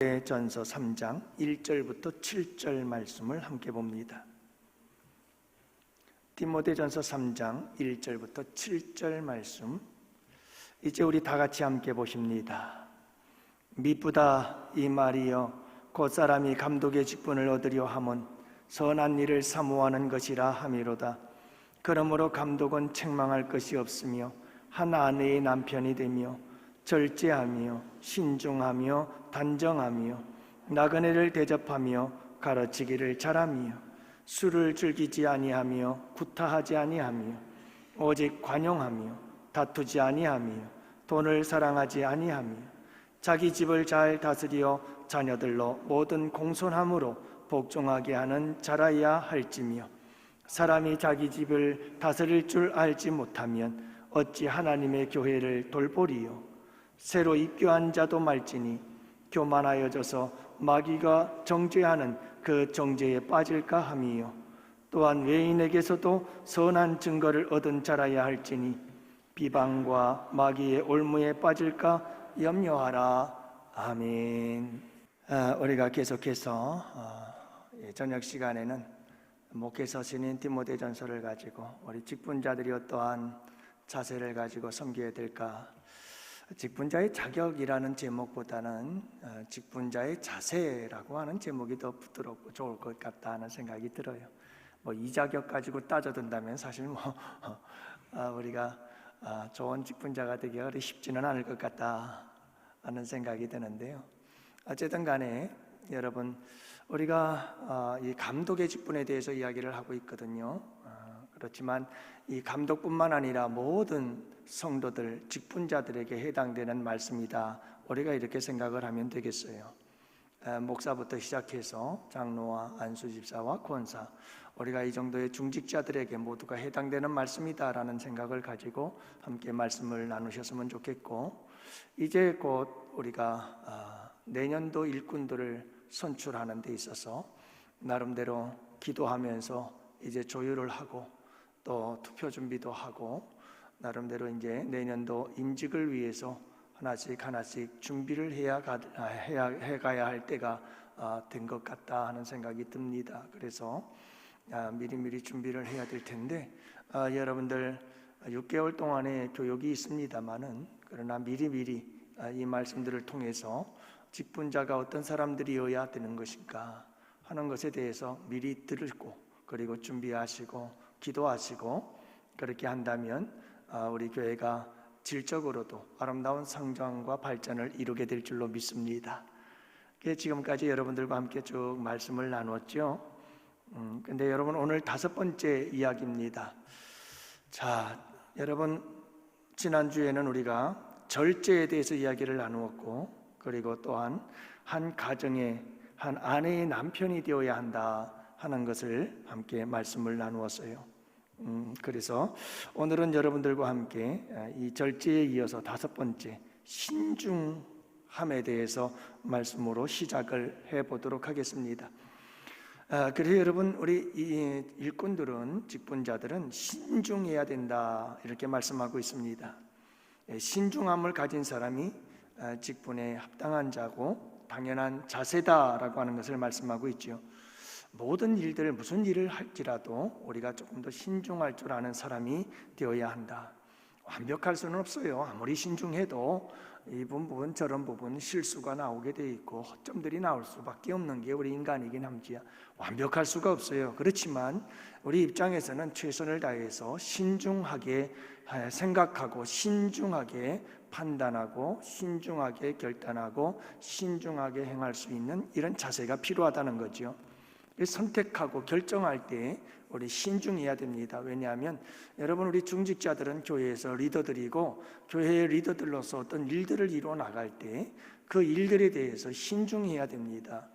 디모데전서 3장 1절부터 7절 말씀을 함께 봅니다. 디모데전서 3장 1절부터 7절 말씀, 이제 우리 다 같이 함께 보십니다. 미쁘다 이 말이여 곧 사람이 감독의 직분을 얻으려 함은 선한 일을 사모하는 것이라 함이로다. 그러므로 감독은 책망할 것이 없으며 한 아내의 남편이 되며 절제하며 신중하며 단정하며 나그네를 대접하며 가르치기를 잘하며 술을 즐기지 아니하며 구타하지 아니하며 오직 관용하며 다투지 아니하며 돈을 사랑하지 아니하며 자기 집을 잘 다스려 자녀들로 모든 공손함으로 복종하게 하는 자라야 할지며 사람이 자기 집을 다스릴 줄 알지 못하면 어찌 하나님의 교회를 돌보리요. 새로 입교한 자도 말지니 교만하여져서 마귀가 정죄하는 그 정죄에 빠질까 함이요. 또한 외인에게서도 선한 증거를 얻은 자라야 할지니 비방과 마귀의 올무에 빠질까 염려하라. 아멘. 우리가 계속해서 저녁 시간에는 목회서신인 디모데전서를 가지고 우리 직분자들이 어떠한 자세를 가지고 섬겨야 될까, 직분자의 자격이라는 제목보다는 직분자의 자세라고 하는 제목이 더 부드럽고 좋을 것 같다 하는 생각이 들어요. 이 자격 가지고 따져든다면 사실 우리가 좋은 직분자가 되기가 그리 쉽지는 않을 것 같다 하는 생각이 드는데요. 어쨌든 간에 여러분, 우리가 이 감독의 직분에 대해서 이야기를 하고 있거든요. 그렇지만 이 감독뿐만 아니라 모든 성도들, 직분자들에게 해당되는 말씀이다, 우리가 이렇게 생각을 하면 되겠어요. 목사부터 시작해서 장로와 안수집사와 권사, 우리가 이 정도의 중직자들에게 모두가 해당되는 말씀이다라는 생각을 가지고 함께 말씀을 나누셨으면 좋겠고, 이제 곧 우리가 내년도 일꾼들을 선출하는 데 있어서 나름대로 기도하면서 이제 조율을 하고 또 투표 준비도 하고 나름대로 이제 내년도 임직을 위해서 하나씩 준비를 해가야 할 때가 된 것 같다 하는 생각이 듭니다. 그래서 미리미리 준비를 해야 될 텐데, 여러분들 6개월 동안의 교육이 있습니다만은, 그러나 미리미리 이 말씀들을 통해서 직분자가 어떤 사람들이어야 되는 것인가 하는 것에 대해서 미리 들고, 그리고 준비하시고 기도하시고 그렇게 한다면 우리 교회가 질적으로도 아름다운 성장과 발전을 이루게 될 줄로 믿습니다. 지금까지 여러분들과 함께 쭉 말씀을 나눴죠. 근데 여러분, 오늘 5번째 이야기입니다. 자, 여러분, 지난주에는 우리가 절제에 대해서 이야기를 나누었고, 그리고 또한 한 가정의 한 아내의 남편이 되어야 한다 하는 것을 함께 말씀을 나누었어요. 그래서 오늘은 여러분들과 함께 이 절제에 이어서 5번째 신중함에 대해서 말씀으로 시작을 해보도록 하겠습니다. 그래서 여러분, 우리 이 일꾼들은, 직분자들은 신중해야 된다 이렇게 말씀하고 있습니다. 신중함을 가진 사람이 직분에 합당한 자고 당연한 자세다라고 하는 것을 말씀하고 있죠. 모든 일들, 무슨 일을 할지라도 우리가 조금 더 신중할 줄 아는 사람이 되어야 한다. 완벽할 수는 없어요. 아무리 신중해도 이 부분 저런 부분 실수가 나오게 돼 있고 허점들이 나올 수밖에 없는 게 우리 인간이긴 함지야 완벽할 수가 없어요. 그렇지만 우리 입장에서는 최선을 다해서 신중하게 생각하고 신중하게 판단하고 신중하게 결단하고 신중하게 행할 수 있는 이런 자세가 필요하다는 거죠. 선택하고 결정할 때 우리 신중해야 됩니다. 왜냐하면 여러분, 우리 중직자들은 교회에서 리더들이고, 교회의 리더들로서 어떤 일들을 이루어 나갈 때 그 일들에 대해서 신중해야 됩니다.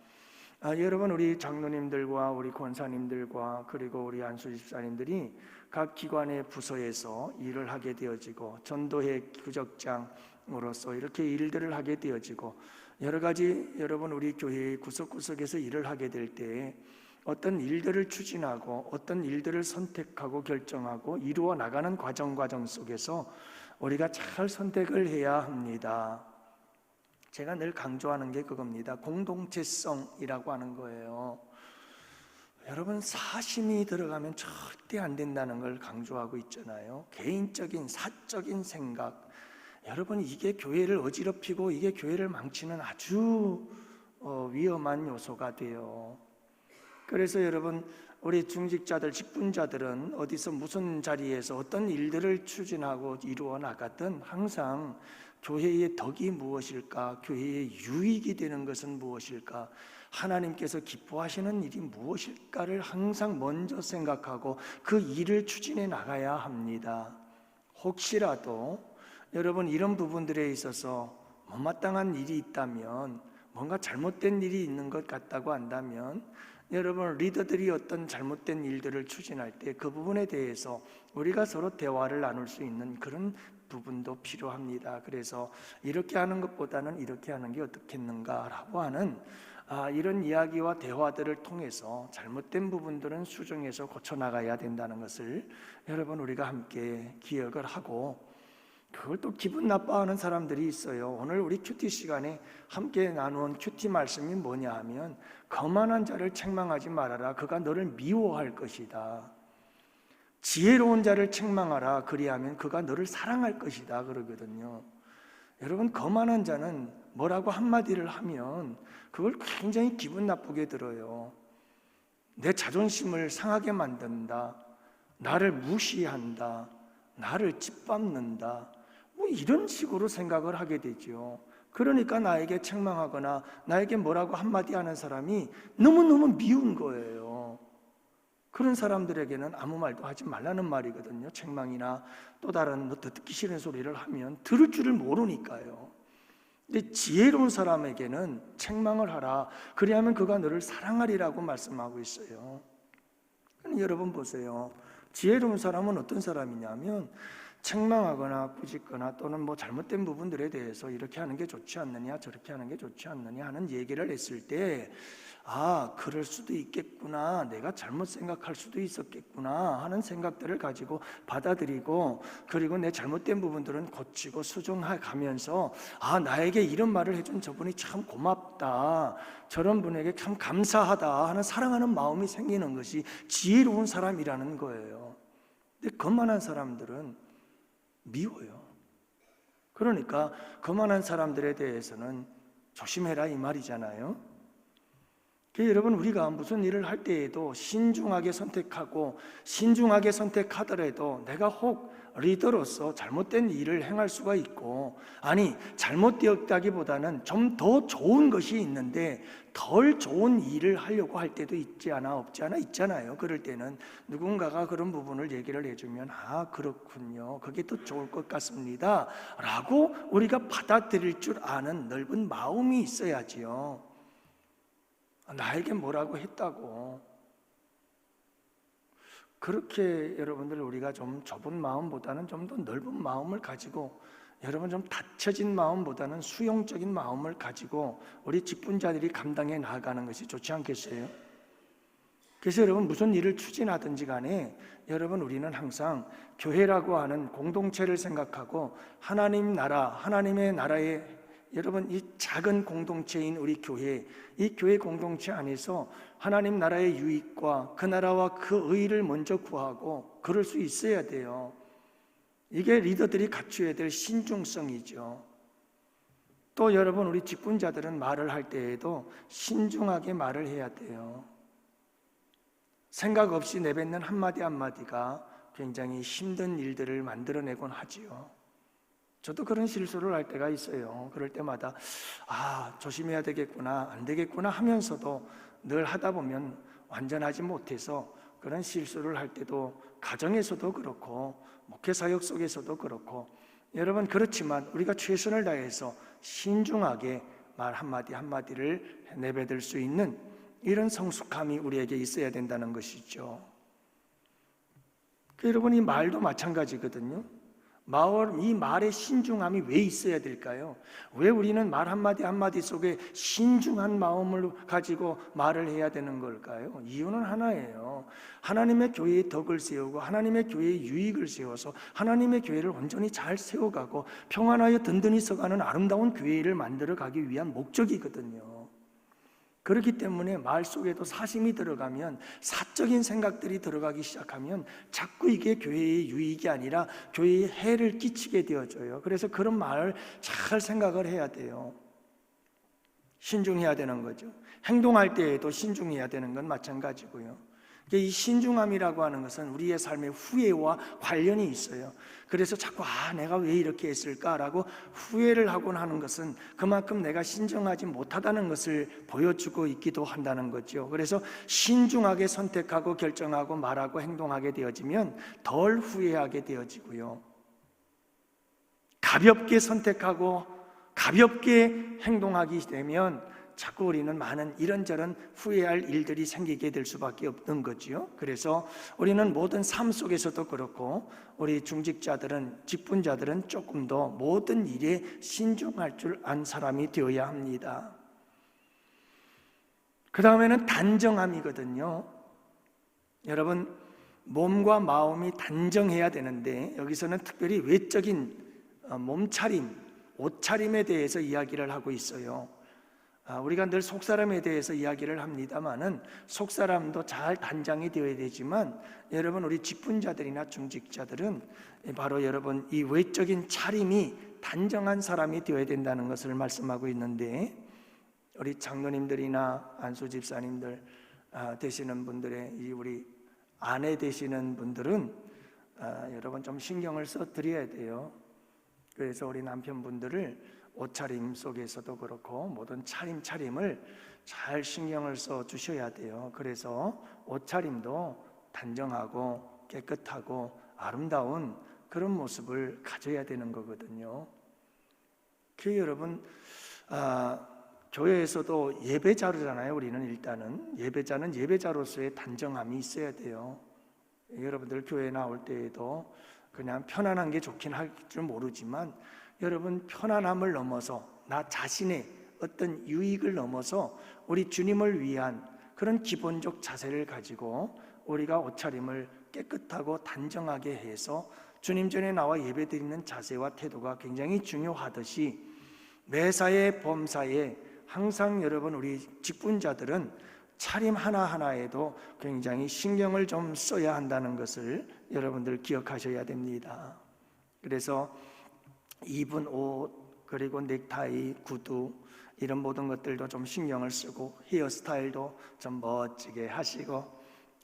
여러분, 우리 장로님들과 우리 권사님들과 그리고 우리 안수집사님들이 각 기관의 부서에서 일을 하게 되어지고, 전도회 구적장으로서 이렇게 일들을 하게 되어지고, 여러 가지 여러분, 우리 교회의 구석구석에서 일을 하게 될 때 어떤 일들을 추진하고 어떤 일들을 선택하고 결정하고 이루어 나가는 과정 속에서 우리가 잘 선택을 해야 합니다. 제가 늘 강조하는 게 그겁니다. 공동체성이라고 하는 거예요. 여러분, 사심이 들어가면 절대 안 된다는 걸 강조하고 있잖아요. 개인적인 사적인 생각, 여러분, 이게 교회를 어지럽히고 이게 교회를 망치는 아주 위험한 요소가 돼요. 그래서 여러분, 우리 중직자들, 직분자들은 어디서 무슨 자리에서 어떤 일들을 추진하고 이루어 나가든 항상 교회의 덕이 무엇일까? 교회의 유익이 되는 것은 무엇일까? 하나님께서 기뻐하시는 일이 무엇일까를 항상 먼저 생각하고 그 일을 추진해 나가야 합니다. 혹시라도 여러분 이런 부분들에 있어서 못마땅한 일이 있다면, 뭔가 잘못된 일이 있는 것 같다고 한다면, 여러분 리더들이 어떤 잘못된 일들을 추진할 때 그 부분에 대해서 우리가 서로 대화를 나눌 수 있는 그런 부분도 필요합니다. 그래서 이렇게 하는 것보다는 이렇게 하는 게 어떻겠는가라고 하는 이런 이야기와 대화들을 통해서 잘못된 부분들은 수정해서 고쳐나가야 된다는 것을 여러분 우리가 함께 기억을 하고, 그걸 또 기분 나빠하는 사람들이 있어요. 오늘 우리 큐티 시간에 함께 나누은 큐티 말씀이 뭐냐 하면, 거만한 자를 책망하지 말아라, 그가 너를 미워할 것이다. 지혜로운 자를 책망하라, 그리하면 그가 너를 사랑할 것이다 그러거든요. 여러분, 거만한 자는 뭐라고 한마디를 하면 그걸 굉장히 기분 나쁘게 들어요. 내 자존심을 상하게 만든다, 나를 무시한다, 나를 짓밟는다, 뭐 이런 식으로 생각을 하게 되죠. 그러니까 나에게 책망하거나 나에게 뭐라고 한마디 하는 사람이 너무너무 미운 거예요. 그런 사람들에게는 아무 말도 하지 말라는 말이거든요. 책망이나 또 다른 더 듣기 싫은 소리를 하면 들을 줄을 모르니까요. 근데 지혜로운 사람에게는 책망을 하라, 그리하면 그가 너를 사랑하리라고 말씀하고 있어요. 여러분 보세요. 지혜로운 사람은 어떤 사람이냐면, 책망하거나 꾸짖거나 또는 뭐 잘못된 부분들에 대해서 이렇게 하는 게 좋지 않느냐, 저렇게 하는 게 좋지 않느냐 하는 얘기를 했을 때, 그럴 수도 있겠구나, 내가 잘못 생각할 수도 있었겠구나 하는 생각들을 가지고 받아들이고, 그리고 내 잘못된 부분들은 고치고 수정해 가면서 나에게 이런 말을 해준 저분이 참 고맙다, 저런 분에게 참 감사하다 하는 사랑하는 마음이 생기는 것이 지혜로운 사람이라는 거예요. 근데 거만한 사람들은 미워요. 그러니까 거만한 사람들에 대해서는 조심해라 이 말이잖아요. 여러분, 우리가 무슨 일을 할 때에도 신중하게 선택하고, 신중하게 선택하더라도 내가 혹 리더로서 잘못된 일을 행할 수가 있고, 아니 잘못되었다기보다는 좀 더 좋은 것이 있는데 덜 좋은 일을 하려고 할 때도 있지 않아, 없지 않아 있잖아요. 그럴 때는 누군가가 그런 부분을 얘기를 해주면 그렇군요, 그게 더 좋을 것 같습니다 라고 우리가 받아들일 줄 아는 넓은 마음이 있어야지요. 나에게 뭐라고 했다고 그렇게 여러분들 우리가 좀 좁은 마음보다는 좀 더 넓은 마음을 가지고, 여러분 좀 닫혀진 마음보다는 수용적인 마음을 가지고 우리 직분자들이 감당해 나가는 것이 좋지 않겠어요? 그래서 여러분 무슨 일을 추진하든지 간에 여러분 우리는 항상 교회라고 하는 공동체를 생각하고, 하나님 나라, 하나님의 나라에 여러분 이 작은 공동체인 우리 교회, 이 교회 공동체 안에서 하나님 나라의 유익과 그 나라와 그 의를 먼저 구하고 그럴 수 있어야 돼요. 이게 리더들이 갖춰야 될 신중성이죠. 또 여러분 우리 직분자들은 말을 할 때에도 신중하게 말을 해야 돼요. 생각 없이 내뱉는 한마디 한마디가 굉장히 힘든 일들을 만들어내곤 하지요. 저도 그런 실수를 할 때가 있어요. 그럴 때마다 조심해야 되겠구나, 안 되겠구나 하면서도 늘 하다 보면 완전하지 못해서 그런 실수를 할 때도 가정에서도 그렇고 목회사역 속에서도 그렇고, 여러분 그렇지만 우리가 최선을 다해서 신중하게 말 한마디 한마디를 내뱉을 수 있는 이런 성숙함이 우리에게 있어야 된다는 것이죠. 여러분 이 말도 마찬가지거든요. 이 말의 신중함이 왜 있어야 될까요? 왜 우리는 말 한마디 한마디 속에 신중한 마음을 가지고 말을 해야 되는 걸까요? 이유는 하나예요. 하나님의 교회의 덕을 세우고 하나님의 교회의 유익을 세워서 하나님의 교회를 온전히 잘 세워가고 평안하여 든든히 서가는 아름다운 교회를 만들어 가기 위한 목적이거든요. 그렇기 때문에 말 속에도 사심이 들어가면, 사적인 생각들이 들어가기 시작하면 자꾸 이게 교회의 유익이 아니라 교회에 해를 끼치게 되어져요. 그래서 그런 말을 잘 생각을 해야 돼요. 신중해야 되는 거죠. 행동할 때에도 신중해야 되는 건 마찬가지고요. 이 신중함이라고 하는 것은 우리의 삶의 후회와 관련이 있어요. 그래서 자꾸 내가 왜 이렇게 했을까라고 후회를 하곤 하는 것은 그만큼 내가 신중하지 못하다는 것을 보여주고 있기도 한다는 거죠. 그래서 신중하게 선택하고 결정하고 말하고 행동하게 되어지면 덜 후회하게 되어지고요. 가볍게 선택하고 가볍게 행동하게 되면 자꾸 우리는 많은 이런저런 후회할 일들이 생기게 될 수밖에 없는 거지요. 그래서 우리는 모든 삶 속에서도 그렇고 우리 중직자들은, 직분자들은 조금 더 모든 일에 신중할 줄 안 사람이 되어야 합니다. 그 다음에는 단정함이거든요. 여러분, 몸과 마음이 단정해야 되는데 여기서는 특별히 외적인 몸차림, 옷차림에 대해서 이야기를 하고 있어요. 우리가 늘 속사람에 대해서 이야기를 합니다만은 속사람도 잘 단장이 되어야 되지만 여러분, 우리 직분자들이나 중직자들은 바로 여러분 이 외적인 차림이 단정한 사람이 되어야 된다는 것을 말씀하고 있는데, 우리 장로님들이나 안수 집사님들 되시는 분들의 우리 아내 되시는 분들은 여러분 좀 신경을 써 드려야 돼요. 그래서 우리 남편분들을 옷차림 속에서도 그렇고 모든 차림을 잘 신경을 써 주셔야 돼요. 그래서 옷차림도 단정하고 깨끗하고 아름다운 그런 모습을 가져야 되는 거거든요. 그 여러분, 교회에서도 예배자로잖아요. 우리는 일단은 예배자는 예배자로서의 단정함이 있어야 돼요. 여러분들 교회 나올 때에도 그냥 편안한 게 좋긴 할 줄 모르지만 여러분, 편안함을 넘어서 나 자신의 어떤 유익을 넘어서 우리 주님을 위한 그런 기본적 자세를 가지고 우리가 옷차림을 깨끗하고 단정하게 해서 주님 전에 나와 예배드리는 자세와 태도가 굉장히 중요하듯이 매사에 범사에 항상 여러분 우리 직분자들은 차림 하나하나에도 굉장히 신경을 좀 써야 한다는 것을 여러분들 기억하셔야 됩니다. 그래서 입은 옷, 그리고 넥타이, 구두 이런 모든 것들도 좀 신경을 쓰고 헤어스타일도 좀 멋지게 하시고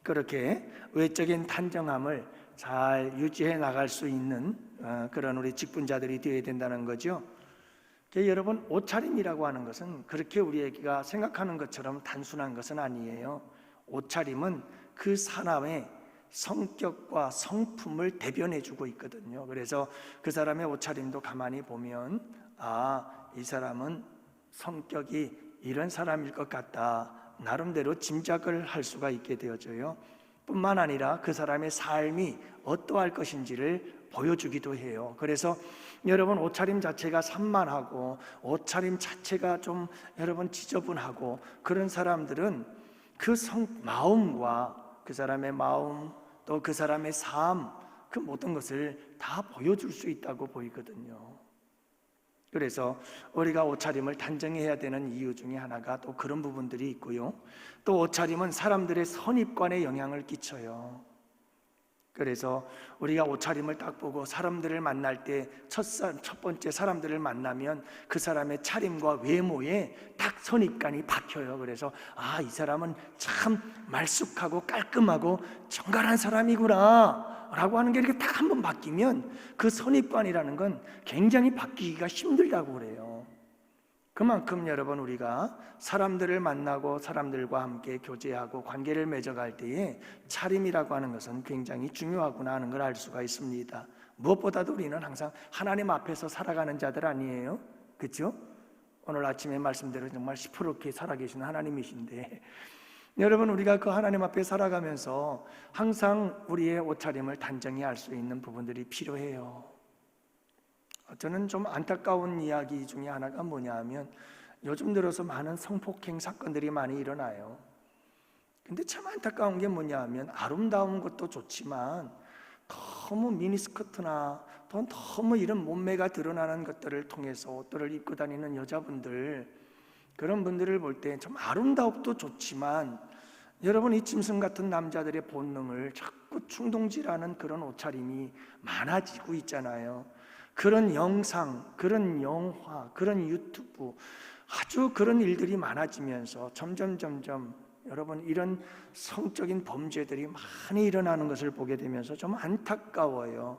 그렇게 외적인 단정함을 잘 유지해 나갈 수 있는 그런 우리 직분자들이 되어야 된다는 거죠. 여러분, 옷차림이라고 하는 것은 그렇게 우리가 생각하는 것처럼 단순한 것은 아니에요. 옷차림은 그 사람의 성격과 성품을 대변해주고 있거든요. 그래서 그 사람의 옷차림도 가만히 보면 이 사람은 성격이 이런 사람일 것 같다, 나름대로 짐작을 할 수가 있게 되어져요. 뿐만 아니라 그 사람의 삶이 어떠할 것인지를 보여주기도 해요. 그래서 여러분, 옷차림 자체가 산만하고 옷차림 자체가 좀 여러분 지저분하고 그런 사람들은 그 마음과 그 사람의 마음 또 그 사람의 삶, 그 모든 것을 다 보여줄 수 있다고 보이거든요. 그래서 우리가 옷차림을 단정해야 되는 이유 중에 하나가 또 그런 부분들이 있고요. 또 옷차림은 사람들의 선입관에 영향을 끼쳐요. 그래서 우리가 옷차림을 딱 보고 사람들을 만날 때 첫 번째 사람들을 만나면 그 사람의 차림과 외모에 딱 선입관이 박혀요. 그래서 이 사람은 참 말쑥하고 깔끔하고 정갈한 사람이구나 라고 하는 게 이렇게 딱 한번 바뀌면 그 선입관이라는 건 굉장히 바뀌기가 힘들다고 그래요. 그만큼 여러분, 우리가 사람들을 만나고 사람들과 함께 교제하고 관계를 맺어갈 때에 차림이라고 하는 것은 굉장히 중요하구나 하는 걸 알 수가 있습니다. 무엇보다도 우리는 항상 하나님 앞에서 살아가는 자들 아니에요? 그렇죠? 오늘 아침에 말씀대로 정말 시퍼렇게 살아계신 하나님이신데 여러분, 우리가 그 하나님 앞에 살아가면서 항상 우리의 옷차림을 단정히 알 수 있는 부분들이 필요해요. 저는 좀 안타까운 이야기 중에 하나가 뭐냐 하면 요즘 들어서 많은 성폭행 사건들이 많이 일어나요. 근데 참 안타까운 게 뭐냐 하면 아름다운 것도 좋지만 너무 미니스커트나 또 너무 이런 몸매가 드러나는 것들을 통해서 옷들을 입고 다니는 여자분들, 그런 분들을 볼 때 좀 아름다움도 좋지만 여러분, 이 짐승 같은 남자들의 본능을 자꾸 충동질하는 그런 옷차림이 많아지고 있잖아요. 그런 영상, 그런 영화, 그런 유튜브, 아주 그런 일들이 많아지면서 점점 여러분, 이런 성적인 범죄들이 많이 일어나는 것을 보게 되면서 좀 안타까워요.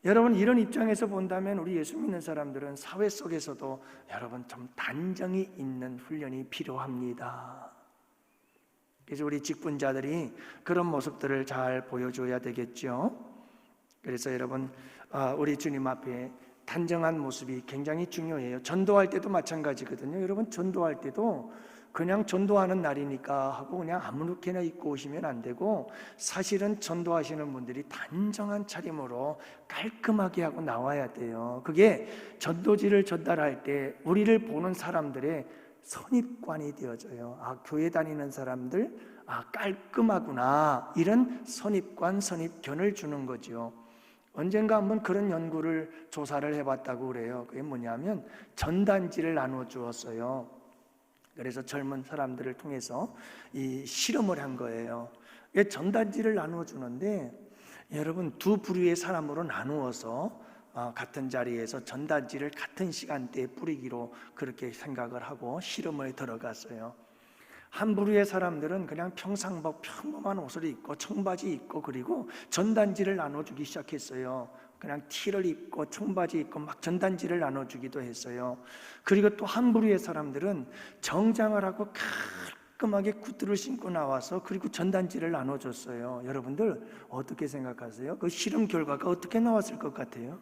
여러분, 이런 입장에서 본다면 우리 예수 믿는 사람들은 사회 속에서도 여러분 좀 단정이 있는 훈련이 필요합니다. 그래서 우리 직분자들이 그런 모습들을 잘 보여줘야 되겠죠. 그래서 여러분, 우리 주님 앞에 단정한 모습이 굉장히 중요해요. 전도할 때도 마찬가지거든요. 여러분, 전도할 때도 그냥 전도하는 날이니까 하고 그냥 아무렇게나 입고 오시면 안 되고, 사실은 전도하시는 분들이 단정한 차림으로 깔끔하게 하고 나와야 돼요. 그게 전도지를 전달할 때 우리를 보는 사람들의 선입관이 되어져요. 교회 다니는 사람들 깔끔하구나, 이런 선입관, 선입견을 주는 거죠. 언젠가 한번 그런 연구를 조사를 해봤다고 그래요. 그게 뭐냐면 전단지를 나누어 주었어요. 그래서 젊은 사람들을 통해서 이 실험을 한 거예요. 전단지를 나누어 주는데 여러분, 두 부류의 사람으로 나누어서 같은 자리에서 전단지를 같은 시간대에 뿌리기로 그렇게 생각을 하고 실험에 들어갔어요. 한 부류의 사람들은 그냥 평범한 옷을 입고 청바지 입고 그리고 전단지를 나눠주기 시작했어요. 그냥 티를 입고 청바지 입고 막 전단지를 나눠주기도 했어요. 그리고 또 한 부류의 사람들은 정장을 하고 깔끔하게 구두를 신고 나와서 그리고 전단지를 나눠줬어요. 여러분들 어떻게 생각하세요? 그 실험 결과가 어떻게 나왔을 것 같아요?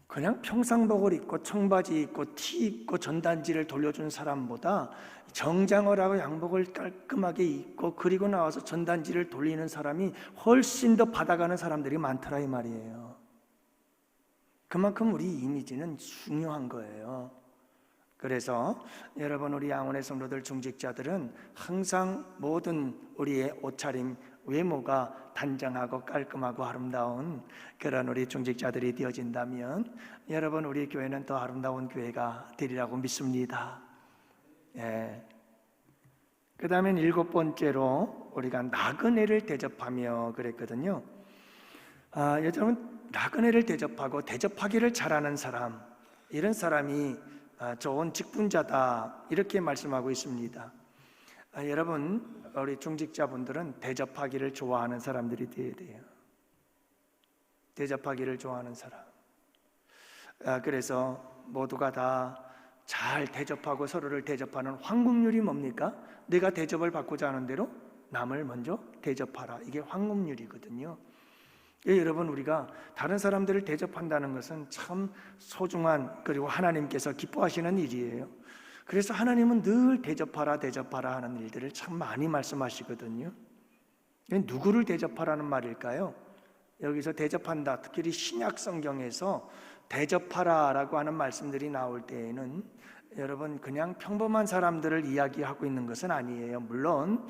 그냥 평상복을 입고 청바지 입고 티 입고 전단지를 돌려준 사람보다 정장을 하고 양복을 깔끔하게 입고 그리고 나와서 전단지를 돌리는 사람이 훨씬 더 받아가는 사람들이 많더라, 이 말이에요. 그만큼 우리 이미지는 중요한 거예요. 그래서 여러분, 우리 양원의 성도들, 중직자들은 항상 모든 우리의 옷차림, 외모가 단정하고 깔끔하고 아름다운 그런 우리 중직자들이 되어진다면 여러분, 우리 교회는 더 아름다운 교회가 되리라고 믿습니다. 그 다음에 7번째로 우리가 나그네를 대접하며 그랬거든요. 여러분, 나그네를 대접하고 대접하기를 잘하는 사람, 이런 사람이 좋은 직분자다, 이렇게 말씀하고 있습니다. 여러분, 우리 중직자분들은 대접하기를 좋아하는 사람들이 되어야 돼요. 대접하기를 좋아하는 사람. 그래서 모두가 다 잘 대접하고 서로를 대접하는 황금률이 뭡니까? 내가 대접을 받고자 하는 대로 남을 먼저 대접하라. 이게 황금률이거든요. 여러분, 우리가 다른 사람들을 대접한다는 것은 참 소중한, 그리고 하나님께서 기뻐하시는 일이에요. 그래서 하나님은 늘 대접하라 하는 일들을 참 많이 말씀하시거든요. 누구를 대접하라는 말일까요? 여기서 대접한다, 특히 신약 성경에서 대접하라라고 하는 말씀들이 나올 때에는 여러분, 그냥 평범한 사람들을 이야기하고 있는 것은 아니에요. 물론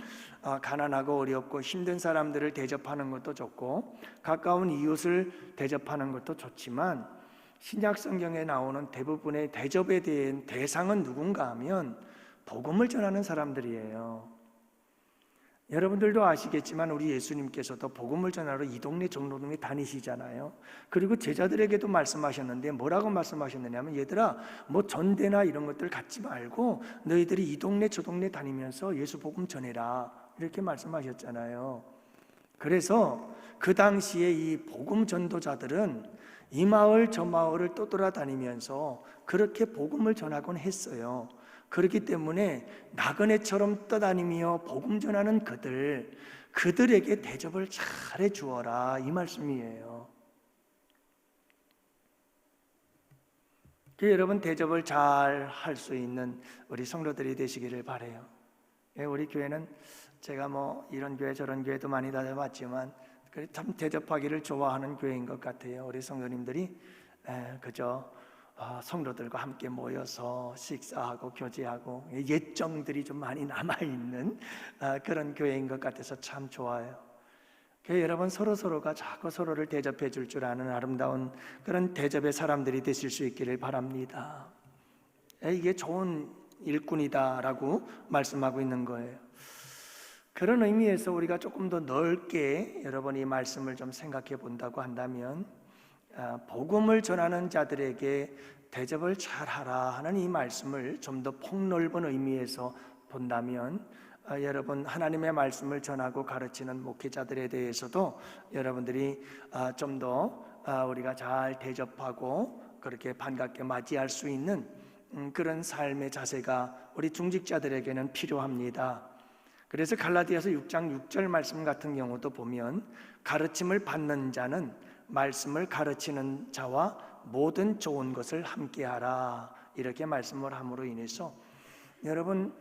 가난하고 어렵고 힘든 사람들을 대접하는 것도 좋고 가까운 이웃을 대접하는 것도 좋지만, 신약 성경에 나오는 대부분의 대접에 대한 대상은 누군가 하면 복음을 전하는 사람들이에요. 여러분들도 아시겠지만 우리 예수님께서도 복음을 전하러 이 동네 저 동네 다니시잖아요. 그리고 제자들에게도 말씀하셨는데 뭐라고 말씀하셨느냐면, 얘들아, 뭐 전대나 이런 것들 갖지 말고 너희들이 이 동네 저 동네 다니면서 예수 복음 전해라, 이렇게 말씀하셨잖아요. 그래서 그 당시에 이 복음 전도자들은 이 마을 저 마을을 떠돌아다니면서 그렇게 복음을 전하곤 했어요. 그렇기 때문에 나그네처럼 떠다니며 복음 전하는 그들에게 대접을 잘해 주어라, 이 말씀이에요. 여러분, 대접을 잘 할 수 있는 우리 성도들이 되시기를 바라요. 우리 교회는 제가 뭐 이런 교회 저런 교회도 많이 다녀봤지만 참 대접하기를 좋아하는 교회인 것 같아요. 우리 성도님들이 그저 성도들과 함께 모여서 식사하고 교제하고 예정들이 좀 많이 남아있는 그런 교회인 것 같아서 참 좋아요. 교회 여러분, 서로가 자꾸 서로를 대접해 줄 줄 아는 아름다운 그런 대접의 사람들이 되실 수 있기를 바랍니다. 이게 좋은 일꾼이다라고 말씀하고 있는 거예요. 그런 의미에서 우리가 조금 더 넓게 여러분이 말씀을 좀 생각해 본다고 한다면, 복음을 전하는 자들에게 대접을 잘하라 하는 이 말씀을 좀 더 폭넓은 의미에서 본다면, 여러분 하나님의 말씀을 전하고 가르치는 목회자들에 대해서도 여러분들이 좀 더 우리가 잘 대접하고 그렇게 반갑게 맞이할 수 있는 그런 삶의 자세가 우리 중직자들에게는 필요합니다. 그래서 갈라디아서 6장 6절 말씀 같은 경우도 보면, 가르침을 받는 자는 말씀을 가르치는 자와 모든 좋은 것을 함께하라, 이렇게 말씀을 함으로 인해서 여러분,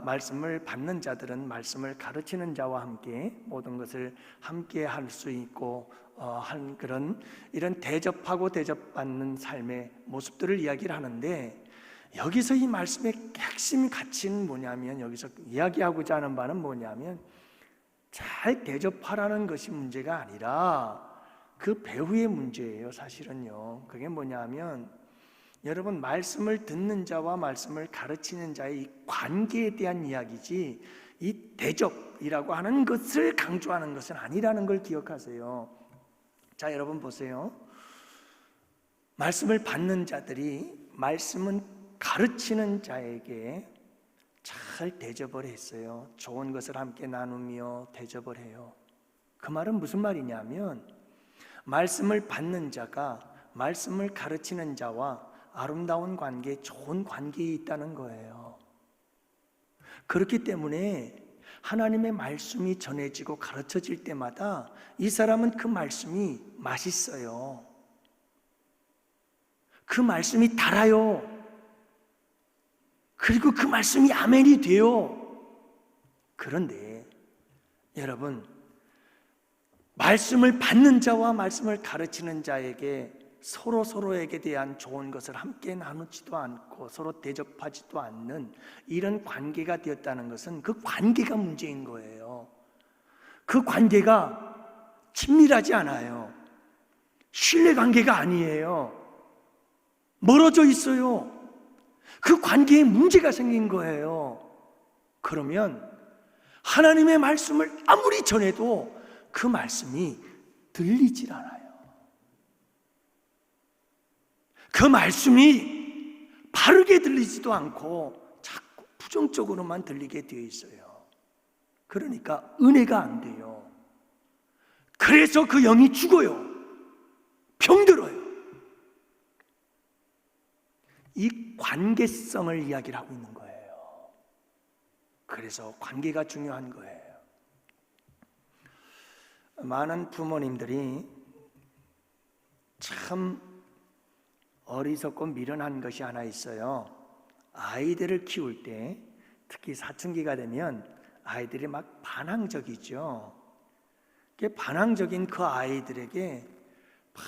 말씀을 받는 자들은 말씀을 가르치는 자와 함께 모든 것을 함께 할 수 있고 한 그런 이런 대접하고 대접받는 삶의 모습들을 이야기를 하는데, 여기서 이 말씀의 핵심 가치는 뭐냐면, 여기서 이야기하고자 하는 바는 뭐냐면, 잘 대접하라는 것이 문제가 아니라 그 배후의 문제예요. 사실은요, 그게 뭐냐면, 여러분, 말씀을 듣는 자와 말씀을 가르치는 자의 이 관계에 대한 이야기지, 이 대접이라고 하는 것을 강조하는 것은 아니라는 걸 기억하세요. 자, 여러분 보세요. 말씀을 받는 자들이 말씀은 가르치는 자에게 잘 대접을 했어요. 좋은 것을 함께 나누며 대접을 해요. 그 말은 무슨 말이냐면, 말씀을 받는 자가 말씀을 가르치는 자와 아름다운 관계, 좋은 관계에 있다는 거예요. 그렇기 때문에 하나님의 말씀이 전해지고 가르쳐질 때마다 이 사람은 그 말씀이 맛있어요. 그 말씀이 달아요. 그리고 그 말씀이 아멘이 돼요. 그런데 여러분, 말씀을 받는 자와 말씀을 가르치는 자에게 서로에게 대한 좋은 것을 함께 나누지도 않고 서로 대접하지도 않는 이런 관계가 되었다는 것은, 그 관계가 문제인 거예요. 그 관계가 친밀하지 않아요. 신뢰관계가 아니에요. 멀어져 있어요. 그 관계에 문제가 생긴 거예요. 그러면 하나님의 말씀을 아무리 전해도 그 말씀이 들리질 않아요. 그 말씀이 바르게 들리지도 않고 자꾸 부정적으로만 들리게 되어 있어요. 그러니까 은혜가 안 돼요. 그래서 그 영이 죽어요. 병들어요. 이 관계성을 이야기를 하고 있는 거예요. 그래서 관계가 중요한 거예요. 많은 부모님들이 참 어리석고 미련한 것이 하나 있어요. 아이들을 키울 때, 특히 사춘기가 되면 아이들이 막 반항적이죠. 반항적인 그 아이들에게 막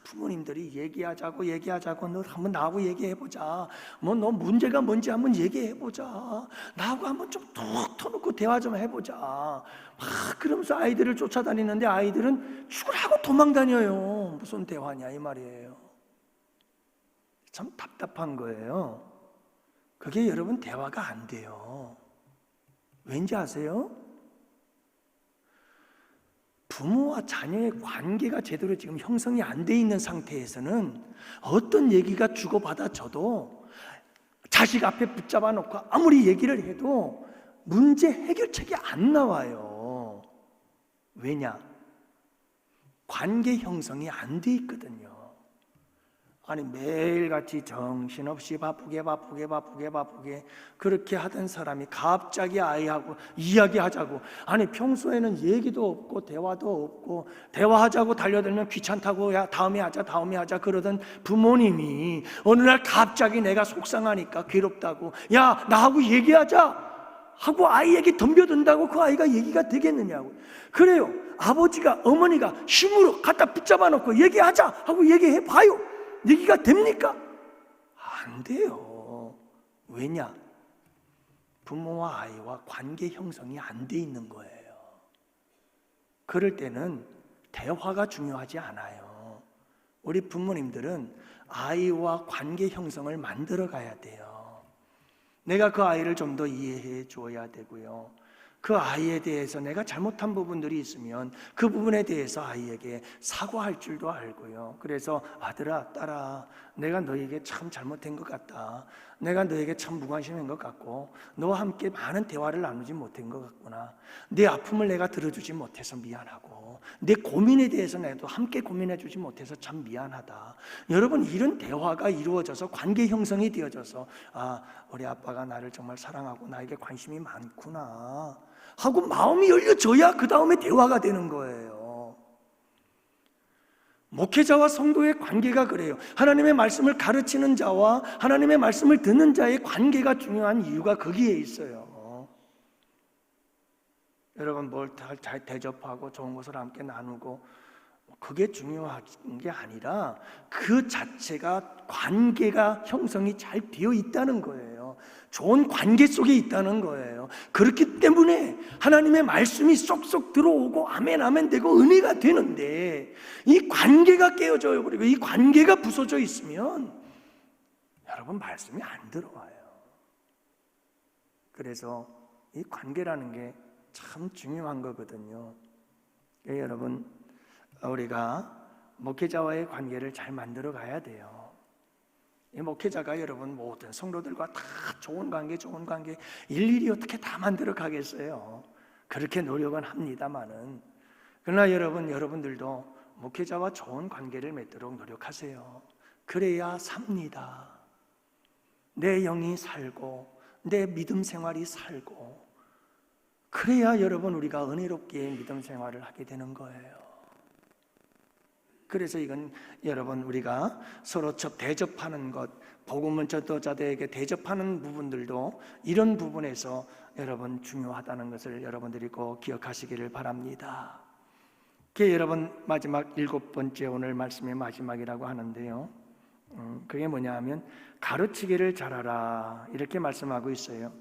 부모님들이 얘기하자고 너 한번 나하고 얘기해보자, 뭐 너 문제가 뭔지 한번 얘기해보자, 나하고 한번 좀 툭 터놓고 대화 좀 해보자, 막 그러면서 아이들을 쫓아다니는데 아이들은 죽으라고 도망다녀요. 무슨 대화냐 이 말이에요. 참 답답한 거예요. 그게 여러분 대화가 안 돼요. 왠지 아세요? 부모와 자녀의 관계가 제대로 지금 형성이 안 돼 있는 상태에서는 어떤 얘기가 주고받아져도 자식 앞에 붙잡아 놓고 아무리 얘기를 해도 문제 해결책이 안 나와요. 왜냐? 관계 형성이 안 돼 있거든요. 아니, 매일같이 정신없이 바쁘게 그렇게 하던 사람이 갑자기 아이하고 이야기하자고, 아니 평소에는 얘기도 없고 대화도 없고, 대화하자고 달려들면 귀찮다고 야 다음에 하자 그러던 부모님이 어느 날 갑자기 내가 속상하니까 괴롭다고 야 나하고 얘기하자 하고 아이에게 덤벼든다고 그 아이가 얘기가 되겠느냐고. 그래요. 아버지가 어머니가 힘으로 갖다 붙잡아 놓고 얘기하자 하고 얘기해 봐요. 얘기가 됩니까? 안 돼요. 왜냐? 부모와 아이와 관계 형성이 안 돼 있는 거예요. 그럴 때는 대화가 중요하지 않아요. 우리 부모님들은 아이와 관계 형성을 만들어 가야 돼요. 내가 그 아이를 좀 더 이해해 줘야 되고요. 그 아이에 대해서 내가 잘못한 부분들이 있으면 그 부분에 대해서 아이에게 사과할 줄도 알고요. 그래서 아들아, 딸아, 내가 너에게 참 잘못된 것 같다. 내가 너에게 참 무관심한 것 같고 너와 함께 많은 대화를 나누지 못한 것 같구나. 내 아픔을 내가 들어주지 못해서 미안하고 내 고민에 대해서 나도 함께 고민해 주지 못해서 참 미안하다. 여러분, 이런 대화가 이루어져서 관계 형성이 되어져서 아, 우리 아빠가 나를 정말 사랑하고 나에게 관심이 많구나 하고 마음이 열려져야 그 다음에 대화가 되는 거예요. 목회자와 성도의 관계가 그래요. 하나님의 말씀을 가르치는 자와 하나님의 말씀을 듣는 자의 관계가 중요한 이유가 거기에 있어요. 여러분, 뭘 잘 대접하고 좋은 것을 함께 나누고 그게 중요한 게 아니라 그 자체가 관계가 형성이 잘 되어 있다는 거예요. 좋은 관계 속에 있다는 거예요. 그렇기 때문에 하나님의 말씀이 쏙쏙 들어오고 아멘 아멘 되고 은혜가 되는데 이 관계가 깨어져요. 그리고 이 관계가 부서져 있으면 여러분 말씀이 안 들어와요. 그래서 이 관계라는 게 참 중요한 거거든요. 여러분, 우리가 목회자와의 관계를 잘 만들어 가야 돼요. 이 목회자가 여러분 모든 성도들과 다 좋은 관계 일일이 어떻게 다 만들어 가겠어요? 그렇게 노력은 합니다만은, 그러나 여러분들도 목회자와 좋은 관계를 맺도록 노력하세요. 그래야 삽니다. 내 영이 살고 내 믿음 생활이 살고, 그래야 여러분 우리가 은혜롭게 믿음 생활을 하게 되는 거예요. 그래서 이건 여러분 우리가 서로 대접하는 것, 복음을 전도자들에게 대접하는 부분들도 이런 부분에서 여러분 중요하다는 것을 여러분들이 꼭 기억하시기를 바랍니다. 여러분, 마지막 7번째 오늘 말씀의 마지막이라고 하는데요, 그게 뭐냐 하면 가르치기를 잘하라 이렇게 말씀하고 있어요.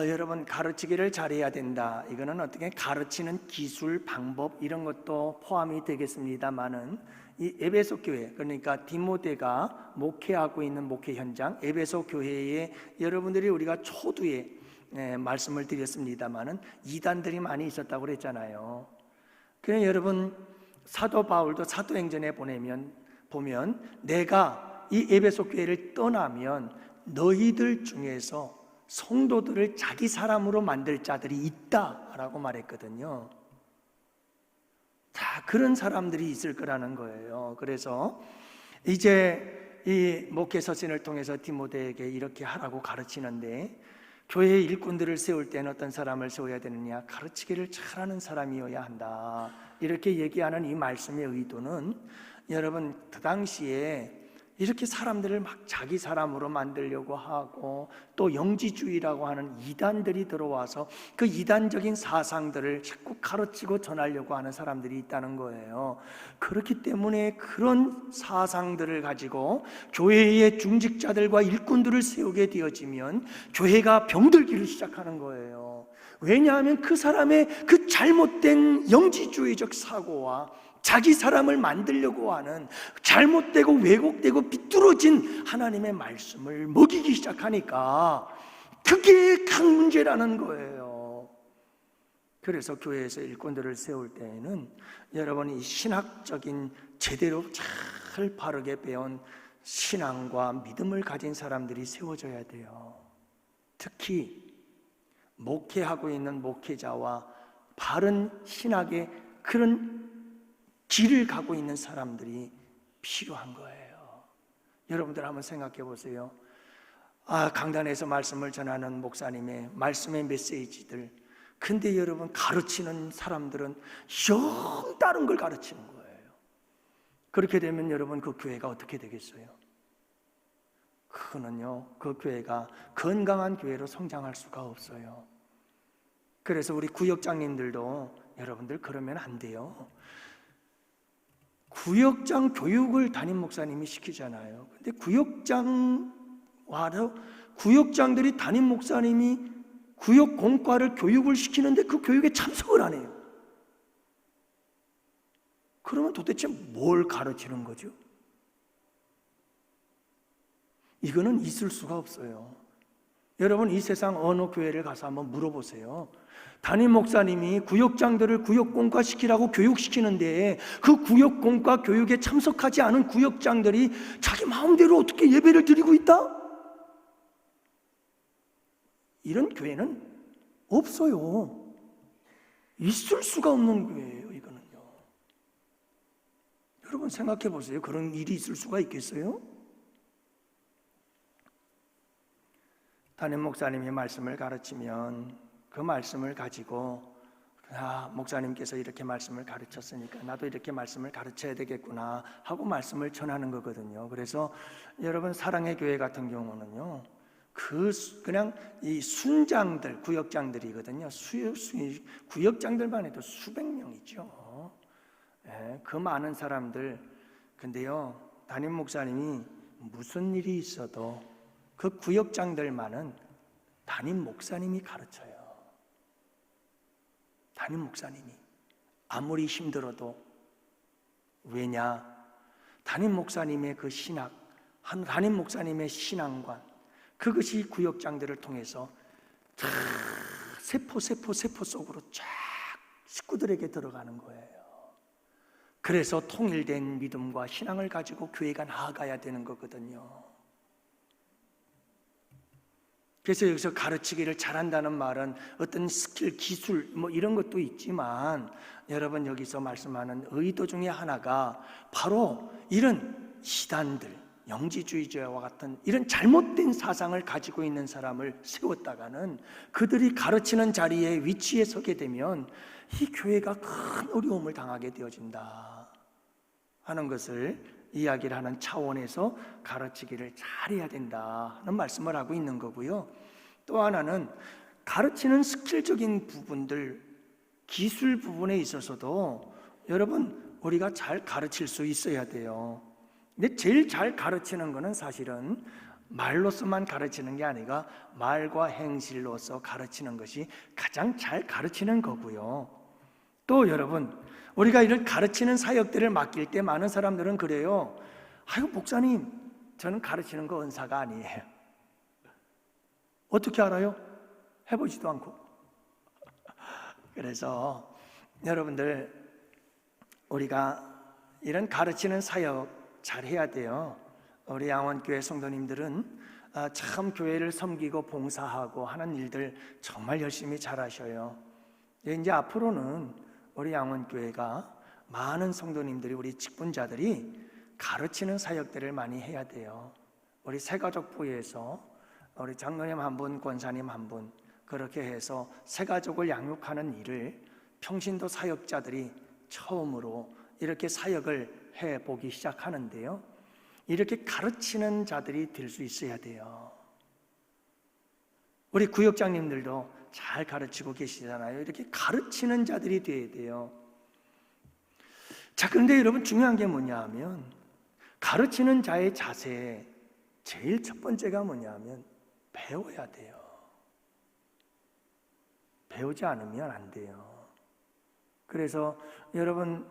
여러분, 가르치기를 잘해야 된다. 이거는 어떻게 가르치는 기술, 방법 이런 것도 포함이 되겠습니다만은 이 에베소 교회, 그러니까 디모데가 목회하고 있는 목회 현장 에베소 교회에 여러분들이 우리가 초두에 말씀을 드렸습니다만은 이단들이 많이 있었다고 그랬잖아요. 그래서 여러분, 사도 바울도 사도행전에 보면 내가 이 에베소 교회를 떠나면 너희들 중에서 성도들을 자기 사람으로 만들 자들이 있다라고 말했거든요. 자, 그런 사람들이 있을 거라는 거예요. 그래서 이제 이 목회 서신을 통해서 디모데에게 이렇게 하라고 가르치는데, 교회의 일꾼들을 세울 때는 어떤 사람을 세워야 되느냐? 가르치기를 잘하는 사람이어야 한다. 이렇게 얘기하는 이 말씀의 의도는 여러분, 그 당시에 이렇게 사람들을 막 자기 사람으로 만들려고 하고 또 영지주의라고 하는 이단들이 들어와서 그 이단적인 사상들을 자꾸 가르치고 전하려고 하는 사람들이 있다는 거예요. 그렇기 때문에 그런 사상들을 가지고 교회의 중직자들과 일꾼들을 세우게 되어지면 교회가 병들기를 시작하는 거예요. 왜냐하면 그 사람의 그 잘못된 영지주의적 사고와 자기 사람을 만들려고 하는 잘못되고 왜곡되고 비뚤어진 하나님의 말씀을 먹이기 시작하니까 그게 큰 문제라는 거예요. 그래서 교회에서 일꾼들을 세울 때에는 여러분이 신학적인 제대로 잘 바르게 배운 신앙과 믿음을 가진 사람들이 세워져야 돼요. 특히 목회하고 있는 목회자와 바른 신학의 그런 길을 가고 있는 사람들이 필요한 거예요. 여러분들 한번 생각해 보세요. 강단에서 말씀을 전하는 목사님의 말씀의 메시지들, 근데 여러분 가르치는 사람들은 영 다른 걸 가르치는 거예요. 그렇게 되면 여러분 그 교회가 어떻게 되겠어요? 그 그 교회가 건강한 교회로 성장할 수가 없어요. 그래서 우리 구역장님들도 여러분들 그러면 안 돼요. 구역장 교육을 담임 목사님이 시키잖아요. 근데 구역장들이 담임 목사님이 구역 공과를 교육을 시키는데 그 교육에 참석을 안 해요. 그러면 도대체 뭘 가르치는 거죠? 이거는 있을 수가 없어요. 여러분, 이 세상 어느 교회를 가서 한번 물어보세요. 담임 목사님이 구역장들을 구역공과 시키라고 교육시키는데 그 구역공과 교육에 참석하지 않은 구역장들이 자기 마음대로 어떻게 예배를 드리고 있다? 이런 교회는 없어요. 있을 수가 없는 교회예요, 이거는요. 여러분 생각해 보세요. 그런 일이 있을 수가 있겠어요? 담임 목사님이 말씀을 가르치면 그 말씀을 가지고 목사님께서 이렇게 말씀을 가르쳤으니까 나도 이렇게 말씀을 가르쳐야 되겠구나 하고 말씀을 전하는 거거든요. 그래서 여러분 사랑의 교회 같은 경우는요, 그냥 이 순장들, 구역장들이거든요. 구역장들만 해도 수백 명이죠. 그 많은 사람들. 근데요, 담임 목사님이 무슨 일이 있어도 그 구역장들만은 담임 목사님이 가르쳐요. 담임 목사님이 아무리 힘들어도. 왜냐? 담임 목사님의 그 신학, 담임 목사님의 신앙관, 그것이 구역장들을 통해서 쫙 세포 속으로 쫙 식구들에게 들어가는 거예요. 그래서 통일된 믿음과 신앙을 가지고 교회가 나아가야 되는 거거든요. 그래서 여기서 가르치기를 잘한다는 말은 어떤 스킬, 기술 이런 것도 있지만 여러분 여기서 말씀하는 의도 중에 하나가 바로 이런 이단들, 영지주의자와 같은 이런 잘못된 사상을 가지고 있는 사람을 세웠다가는 그들이 가르치는 자리에 위치에 서게 되면 이 교회가 큰 어려움을 당하게 되어진다 하는 것을 이야기를 하는 차원에서 가르치기를 잘해야 된다 하는 말씀을 하고 있는 거고요. 또 하나는 가르치는 스킬적인 부분들, 기술 부분에 있어서도 여러분 우리가 잘 가르칠 수 있어야 돼요. 근데 제일 잘 가르치는 거는 사실은 말로서만 가르치는 게 아니라 말과 행실로서 가르치는 것이 가장 잘 가르치는 거고요. 또 여러분, 우리가 이런 가르치는 사역들을 맡길 때 많은 사람들은 그래요. 아유 목사님, 저는 가르치는 거 은사가 아니에요. 어떻게 알아요? 해보지도 않고. 그래서 여러분들, 우리가 이런 가르치는 사역 잘 해야 돼요. 우리 양원교회 성도님들은 참 교회를 섬기고 봉사하고 하는 일들 정말 열심히 잘 하셔요. 이제 앞으로는 우리 양원교회가 많은 성도님들이, 우리 직분자들이 가르치는 사역들을 많이 해야 돼요. 우리 새가족부에서 우리 장로님 한 분, 권사님 한 분, 그렇게 해서 새가족을 양육하는 일을 평신도 사역자들이 처음으로 이렇게 사역을 해보기 시작하는데요, 이렇게 가르치는 자들이 될 수 있어야 돼요. 우리 구역장님들도 잘 가르치고 계시잖아요. 이렇게 가르치는 자들이 돼야 돼요. 자, 그런데 여러분 중요한 게 뭐냐 하면, 가르치는 자의 자세 제일 첫 번째가 뭐냐 하면 배워야 돼요. 배우지 않으면 안 돼요. 그래서 여러분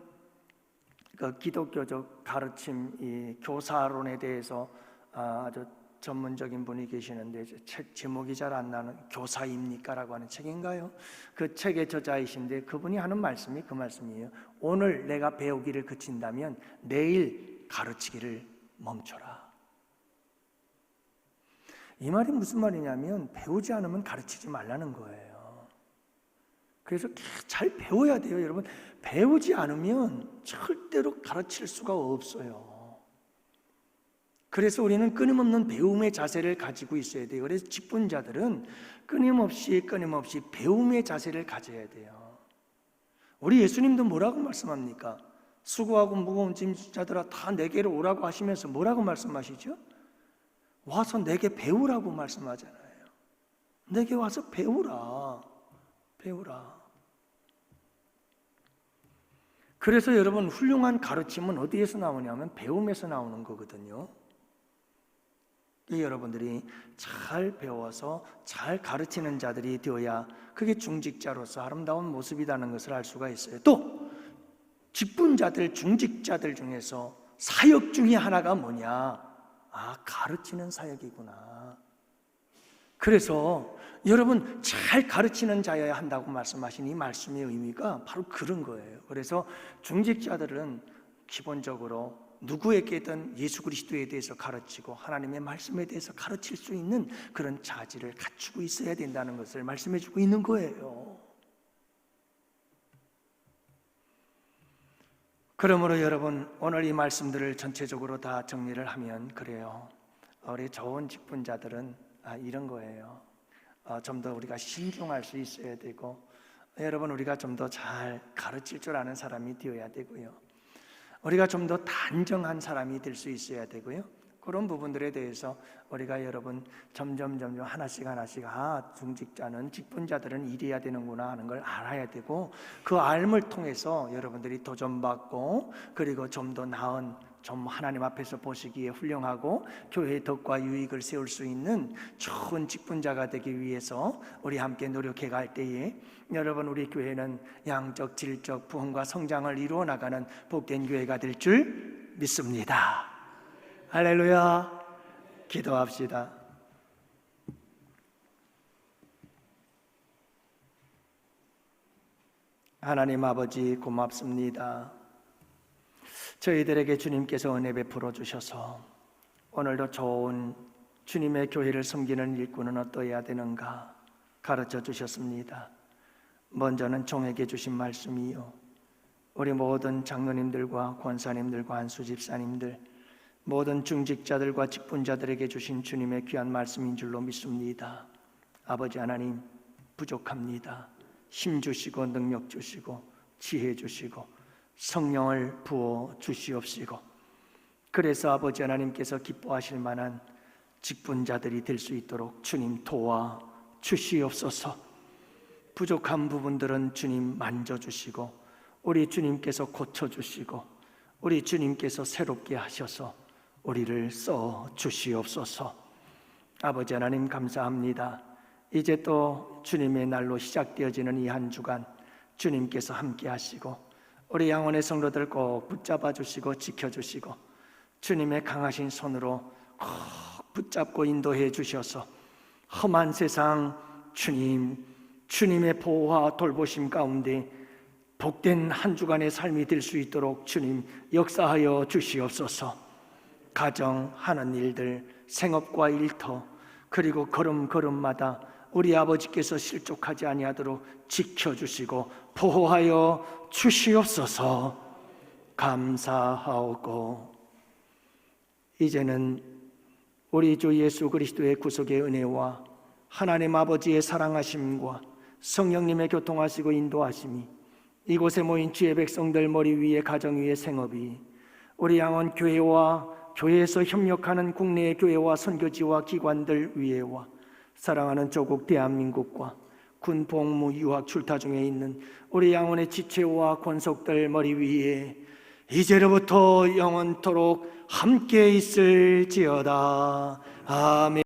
그 기독교적 가르침, 이 교사론에 대해서 아주 전문적인 분이 계시는데 책 제목이 잘 안 나는, 교사입니까? 라고 하는 책인가요? 그 책의 저자이신데 그분이 하는 말씀이 그 말씀이에요. 오늘 내가 배우기를 그친다면 내일 가르치기를 멈춰라. 이 말이 무슨 말이냐면 배우지 않으면 가르치지 말라는 거예요. 그래서 잘 배워야 돼요. 여러분, 배우지 않으면 절대로 가르칠 수가 없어요. 그래서 우리는 끊임없는 배움의 자세를 가지고 있어야 돼요. 그래서 직분자들은 끊임없이 배움의 자세를 가져야 돼요. 우리 예수님도 뭐라고 말씀합니까? 수고하고 무거운 짐 자들아 다 내게로 오라고 하시면서 뭐라고 말씀하시죠? 와서 내게 배우라고 말씀하잖아요. 내게 와서 배우라. 그래서 여러분, 훌륭한 가르침은 어디에서 나오냐면 배움에서 나오는 거거든요. 여러분들이 잘 배워서 잘 가르치는 자들이 되어야 그게 중직자로서 아름다운 모습이라는 것을 알 수가 있어요. 또 직분자들, 중직자들 중에서 사역 중에 하나가 뭐냐? 가르치는 사역이구나. 그래서 여러분, 잘 가르치는 자여야 한다고 말씀하신 이 말씀의 의미가 바로 그런 거예요. 그래서 중직자들은 기본적으로 누구에게든 예수 그리스도에 대해서 가르치고 하나님의 말씀에 대해서 가르칠 수 있는 그런 자질을 갖추고 있어야 된다는 것을 말씀해 주고 있는 거예요. 그러므로 여러분, 오늘 이 말씀들을 전체적으로 다 정리를 하면 그래요. 우리 좋은 직분자들은 이런 거예요. 좀 더 우리가 신중할 수 있어야 되고, 여러분, 우리가 좀 더 잘 가르칠 줄 아는 사람이 되어야 되고요. 우리가 좀 더 단정한 사람이 될 수 있어야 되고요. 그런 부분들에 대해서 우리가 여러분 점점 하나씩 중직자는, 직분자들은 이래야 되는구나 하는 걸 알아야 되고, 그 알을 통해서 여러분들이 도전받고, 그리고 좀 더 나은, 좀 하나님 앞에서 보시기에 훌륭하고 교회의 덕과 유익을 세울 수 있는 좋은 직분자가 되기 위해서 우리 함께 노력해 갈 때에 여러분, 우리 교회는 양적 질적 부흥과 성장을 이루어 나가는 복된 교회가 될 줄 믿습니다. 할렐루야. 기도합시다. 하나님 아버지, 고맙습니다. 저희들에게 주님께서 은혜 베풀어 주셔서 오늘도 좋은 주님의 교회를 섬기는 일꾼은 어떠해야 되는가 가르쳐 주셨습니다. 먼저는 종에게 주신 말씀이요, 우리 모든 장로님들과 권사님들과 한수 집사님들, 모든 중직자들과 직분자들에게 주신 주님의 귀한 말씀인 줄로 믿습니다. 아버지 하나님, 부족합니다. 힘 주시고 능력 주시고 지혜 주시고 성령을 부어 주시옵시고, 그래서 아버지 하나님께서 기뻐하실 만한 직분자들이 될 수 있도록 주님 도와 주시옵소서. 부족한 부분들은 주님 만져주시고, 우리 주님께서 고쳐주시고, 우리 주님께서 새롭게 하셔서 우리를 써 주시옵소서. 아버지 하나님, 감사합니다. 이제 또 주님의 날로 시작되어지는 이 한 주간 주님께서 함께 하시고, 우리 양원의 성도들 꼭 붙잡아 주시고 지켜주시고, 주님의 강하신 손으로 꼭 붙잡고 인도해 주셔서 험한 세상 주님의 보호와 돌보심 가운데 복된 한 주간의 삶이 될 수 있도록 주님 역사하여 주시옵소서. 가정, 하는 일들, 생업과 일터, 그리고 걸음걸음마다 우리 아버지께서 실족하지 아니하도록 지켜주시고 보호하여 주시옵소서. 감사하오고, 이제는 우리 주 예수 그리스도의 구속의 은혜와 하나님 아버지의 사랑하심과 성령님의 교통하시고 인도하심이 이곳에 모인 주의 백성들 머리 위에, 가정 위에, 생업이, 우리 양원 교회와 교회에서 협력하는 국내의 교회와 선교지와 기관들 위에와 사랑하는 조국 대한민국과 군 복무 유학 출타 중에 있는 우리 양원의 지체와 권속들 머리 위에 이제로부터 영원토록 함께 있을지어다. 아멘.